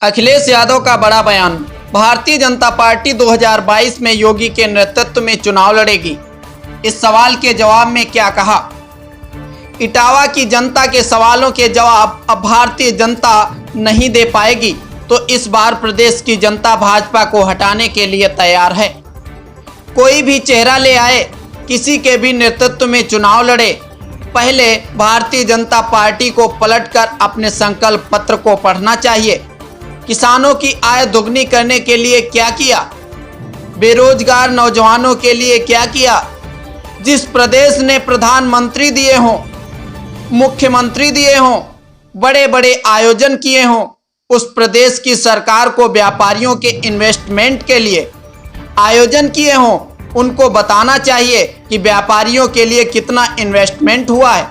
अखिलेश यादव का बड़ा बयान। भारतीय जनता पार्टी 2022 में योगी के नेतृत्व में चुनाव लड़ेगी। इस सवाल के जवाब में क्या कहा? इटावा की जनता के सवालों के जवाब अब भारतीय जनता नहीं दे पाएगी, तो इस बार प्रदेश की जनता भाजपा को हटाने के लिए तैयार है। कोई भी चेहरा ले आए, किसी के भी नेतृत्व में चुनाव लड़े, पहले भारतीय जनता पार्टी को पलटकर अपने संकल्प पत्र को पढ़ना चाहिए। किसानों की आय दोगुनी करने के लिए क्या किया? बेरोजगार नौजवानों के लिए क्या किया? जिस प्रदेश ने प्रधानमंत्री दिए हों, मुख्यमंत्री दिए हों, बड़े बड़े आयोजन किए हों, उस प्रदेश की सरकार को व्यापारियों के इन्वेस्टमेंट के लिए आयोजन किए हों, उनको बताना चाहिए कि व्यापारियों के लिए कितना इन्वेस्टमेंट हुआ है।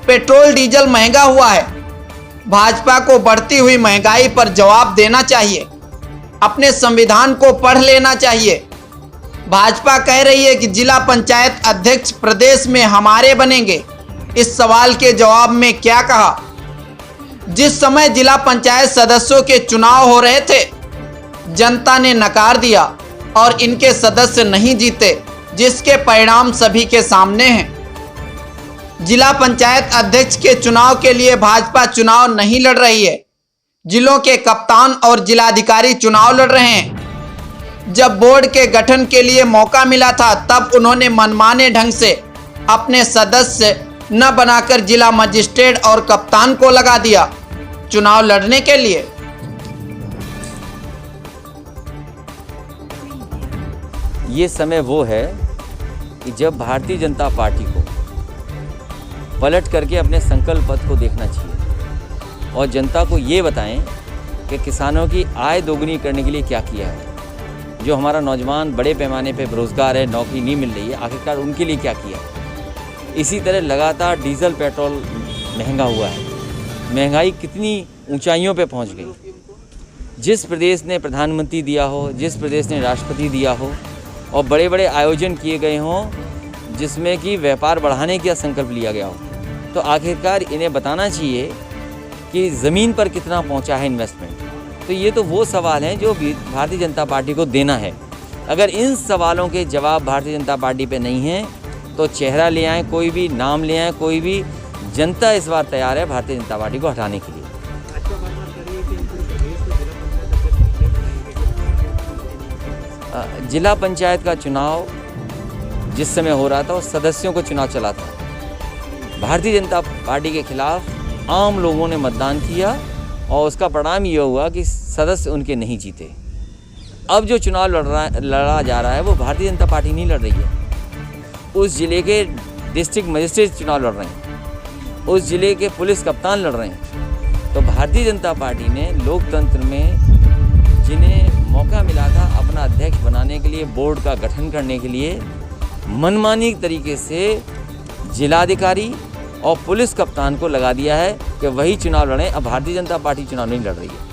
पेट्रोल डीजल महंगा हुआ है, भाजपा को बढ़ती हुई महंगाई पर जवाब देना चाहिए। अपने संविधान को पढ़ लेना चाहिए। भाजपा कह रही है कि जिला पंचायत अध्यक्ष प्रदेश में हमारे बनेंगे। इस सवाल के जवाब में क्या कहा? जिस समय जिला पंचायत सदस्यों के चुनाव हो रहे थे, जनता ने नकार दिया और इनके सदस्य नहीं जीते, जिसके परिणाम सभी के सामने हैं। जिला पंचायत अध्यक्ष के चुनाव के लिए भाजपा चुनाव नहीं लड़ रही है, जिलों के कप्तान और जिलाधिकारी चुनाव लड़ रहे हैं। जब बोर्ड के गठन के लिए मौका मिला था, तब उन्होंने मनमाने ढंग से अपने सदस्य न बनाकर जिला मजिस्ट्रेट और कप्तान को लगा दिया चुनाव लड़ने के लिए। ये समय वो है कि जब भारतीय जनता पार्टी को पलट करके अपने संकल्प पत्र को देखना चाहिए और जनता को ये बताएं कि किसानों की आय दोगुनी करने के लिए क्या किया है। जो हमारा नौजवान बड़े पैमाने पे बेरोजगार है, नौकरी नहीं मिल रही है, आखिरकार उनके लिए क्या किया है। इसी तरह लगातार डीजल पेट्रोल महंगा हुआ है, महंगाई कितनी ऊंचाइयों पे पहुंच गई। जिस प्रदेश ने प्रधानमंत्री दिया हो, जिस प्रदेश ने राष्ट्रपति दिया हो और बड़े बड़े आयोजन किए गए हों जिसमें कि व्यापार बढ़ाने का संकल्प लिया गया हो, तो आखिरकार इन्हें बताना चाहिए कि ज़मीन पर कितना पहुंचा है इन्वेस्टमेंट। तो ये तो वो सवाल हैं जो भारतीय जनता पार्टी को देना है। अगर इन सवालों के जवाब भारतीय जनता पार्टी पे नहीं हैं, तो चेहरा ले आएँ, कोई भी नाम ले आएँ, कोई भी, जनता इस बार तैयार है भारतीय जनता पार्टी को हटाने के लिए। जिला पंचायत का चुनाव जिस समय हो रहा था, उस सदस्यों को चुनाव चला था। भारतीय जनता पार्टी के खिलाफ आम लोगों ने मतदान किया और उसका परिणाम ये हुआ कि सदस्य उनके नहीं जीते। अब जो चुनाव लड़ा जा रहा है वो भारतीय जनता पार्टी नहीं लड़ रही है, उस जिले के डिस्ट्रिक्ट मजिस्ट्रेट चुनाव लड़ रहे हैं, उस जिले के पुलिस कप्तान लड़ रहे हैं। तो भारतीय जनता पार्टी ने लोकतंत्र में जिन्हें मौका मिला था अपना अध्यक्ष बनाने के लिए, बोर्ड का गठन करने के लिए, मनमानी तरीके से जिलाधिकारी और पुलिस कप्तान को लगा दिया है कि वही चुनाव लड़ें। अब भारतीय जनता पार्टी चुनाव नहीं लड़ रही है।